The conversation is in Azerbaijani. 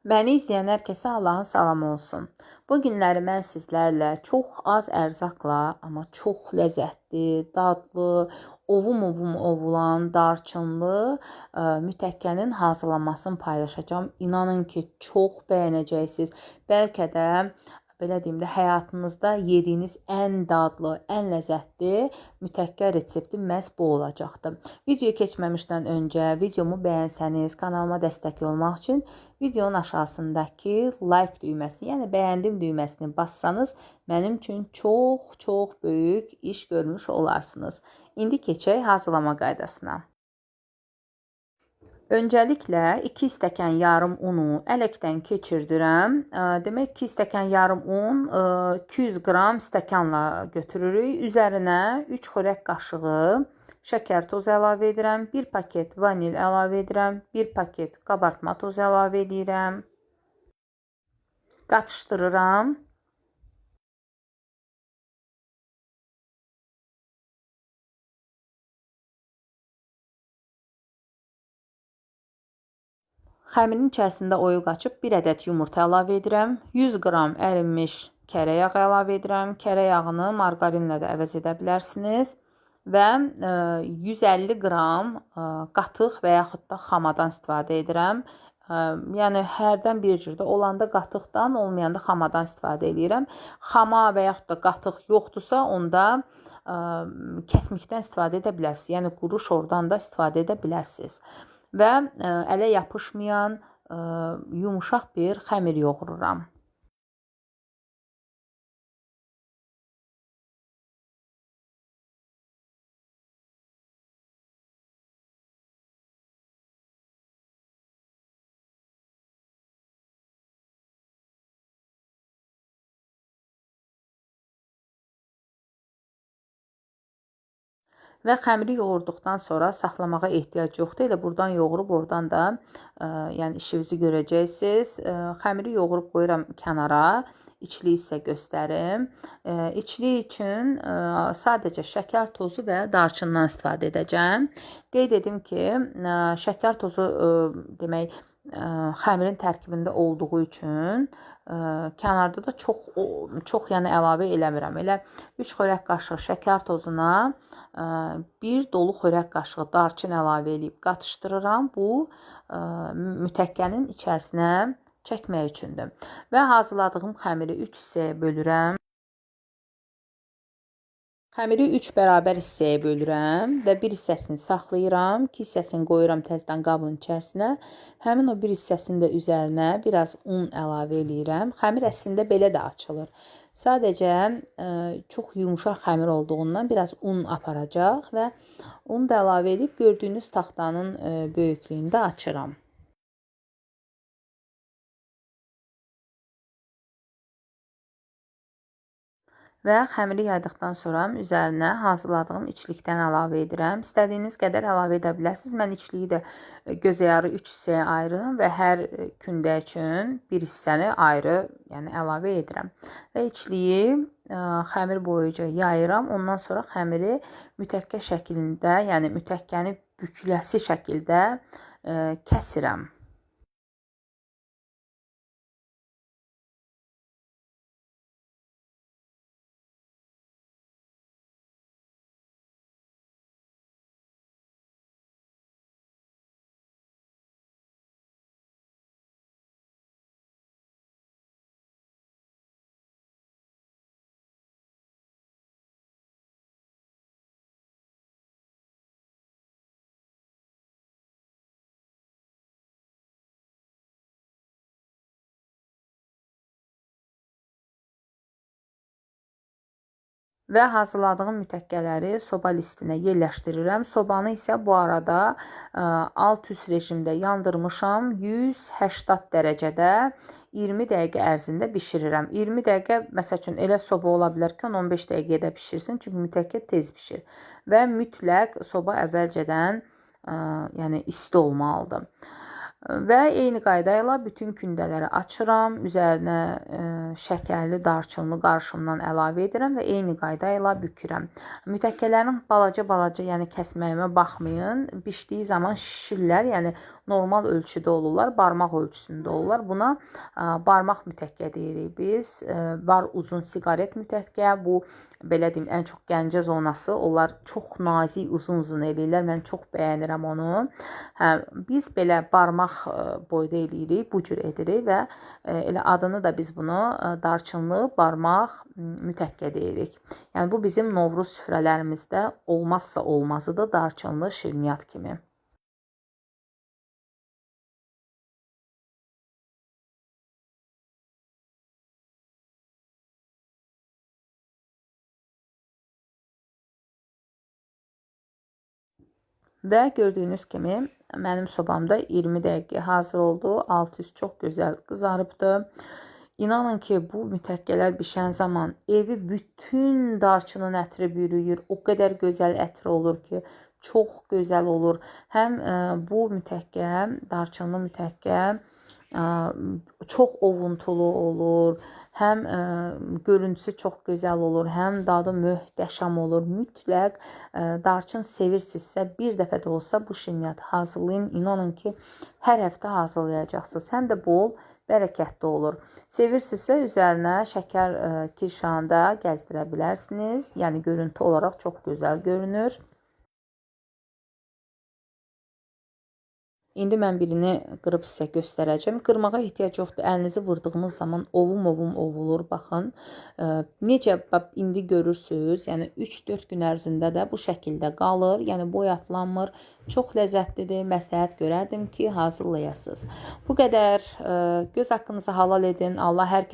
Məni izləyən hər kəsə Allahın salamı olsun. Bu günləri mən sizlərlə çox az ərzaqla, amma çox ləzzətli, dadlı, ovum ovulan, darçınlı mütəkkənin hazırlanmasını paylaşacağım. İnanın ki, çox bəyənəcəksiniz. Bəlkə də belə deyim də həyatınızda yediyiniz ən dadlı, ən ləzzətli mütəkkə resepti məhz bu olacaqdır. Videoya keçməmişdən öncə videomu bəyənsəniz, kanalıma dəstək olmaq üçün videonun aşağısındakı like düyməsini, yəni bəyəndim düyməsini bassanız mənim üçün çox böyük iş görmüş olarsınız. İndi keçək hazırlama qaydasına. Öncəliklə 2 stəkan yarım unu ələkdən keçirdirəm. Demək 2 stəkan yarım un 200 qram stəkanla götürürük. Üzərinə 3 xörək qaşığı şəkər tozu əlavə edirəm. 1 paket vanil əlavə edirəm. 1 paket qabartma tozu əlavə edirəm. Qatışdırıram. Xəmirin içərisində oyuq açıb 1 ədəd yumurta əlavə edirəm. 100 qram ərinmiş kərə yağı əlavə edirəm. Kərə yağını margarinlə də əvəz edə bilərsiniz. Və 150 qram qatıq və yaxud da xamadan istifadə edirəm. Yəni hərdən bir cürdə olanda qatıqdan, olmayanda xamadan istifadə edirəm. Xama və yaxud da qatıq yoxdursa, onda kəsmikdən istifadə edə bilərsiniz. Yəni quru şordan da istifadə edə bilərsiniz. Və ələ yapışmayan yumuşaq bir xəmir yoğururam. Və xəmiri yoğurduqdan sonra saxlamağa ehtiyac yoxdur. Elə buradan yoğurub oradan da yəni işinizi görəcəksiniz. Xəmiri yoğurub qoyuram kənara. İçli isə göstərim. İçli üçün sadəcə şəkər tozu və darçından istifadə edəcəm. Qeyd edim ki, şəkər tozu demək xəmirin tərkibində olduğu üçün kənarda da çox yəni əlavə eləmirəm. Elə 3 xörək qaşığı şəkər tozuna 1 dolu xörək qaşığı darçın əlavə edib qatışdırıram. Bu mütəkkənin içərisinə çəkmək üçündür. Və hazırladığım xəmiri 3 hissəyə bölürəm. Xəmiri 3 bərabər hissəyə bölürəm və bir hissəsini saxlayıram. 2 hissəsini qoyuram təzədən qabın içərisinə. Həmin o bir hissəsini də üzərinə biraz un əlavə edirəm. Xəmir əslində belə də açılır. Sadəcə çox yumuşaq xəmir olduğundan biraz un aparacaq və unu da əlavə edib gördüyünüz taxtanın böyüklüyündə açıram. Və xəmiri yaydıqdan sonra üzərinə hazırladığım içlikdən əlavə edirəm. İstədiyiniz qədər əlavə edə bilərsiniz. Mən içliyi də gözəyarı 3 hissəyə ayırıram və hər kündə üçün bir hissəni ayrı yəni əlavə edirəm. Və içliyi xəmir boyunca yayıram. Ondan sonra xəmiri mütəkkə şəklində, yəni mütəkkəni büküləsi şəkildə kəsirəm. Və hazırladığım mütəkkələri soba listinə yerləşdirirəm. Sobanı isə bu arada alt-üst rejimdə yandırmışam. 180 dərəcədə 20 dəqiqə ərzində bişirirəm. 20 dəqiqə, məsəl üçün, elə soba ola bilər ki, 15 dəqiqəyə bişirsin. Çünki mütəkkə tez bişir. Və mütləq soba əvvəlcədən yəni isti olmalıdır. Və eyni qayda ilə bütün kündələri açıram, üzərinə şəkərli darçınlı qarışımdan əlavə edirəm və eyni qayda ilə bükürəm. Mütəkkələrin balaca-balaca, yəni kəsməyimə baxmayın. Bişdiyi zaman şişirlər, yəni normal ölçüdə olurlar, barmaq ölçüsündə olurlar. Buna barmaq mütəkkə deyirik biz. Var uzun siqaret mütəkkə, bu belə deyim, ən çox Gəncə zonası. Onlar çox nazik, uzun-uzun eləyirlər. Mən çox bəyənirəm onu. Biz belə barmaq boyda eləyirik, bu cür edirik və elə adını da biz bunu darçınlı barmaq mütəkkə deyirik. Yəni bu bizim Novruz süfrələrimizdə olmazsa olmazıdır, darçınlı şirniyyat kimi. Və gördüyünüz kimi mənim sobamda 20 dəqiqə hazır oldu. Alt üst çox gözəl qızarıbdı. İnanın ki, bu mütəkkələr bişən zaman evi bütün darçının ətri bürüyür. O qədər gözəl ətri olur ki, çox gözəl olur. Həm bu mütəkkə, darçınlı mütəkkə çox ovuntulu olur. Həm görüntüsü çox gözəl olur, həm dadı möhtəşəm olur. Mütləq darçın sevirsinizsə, bir dəfə də olsa bu şirniyyatı hazırlayın. İnanın ki, hər həftə hazırlayacaqsınız. Həm də bol, bərəkətli olur. Sevirsinizsə, üzərinə şəkər kirşanı da gəzdirə bilərsiniz. Yəni, görüntü olaraq çox gözəl görünür. İndi mən birini qırıb sizə göstərəcəm. Qırmağa ehtiyac yoxdur. Əlinizi vurdığınız zaman ovum ovulur. Baxın, necə indi görürsünüz. Yəni 3-4 gün ərzində də bu şəkildə qalır. Yəni boyatlanmır. Çox ləzzətlidir. Məsləhət görərdim ki, hazırlayasınız. Bu qədər. Göz haqqınızı halal edin. Allah hər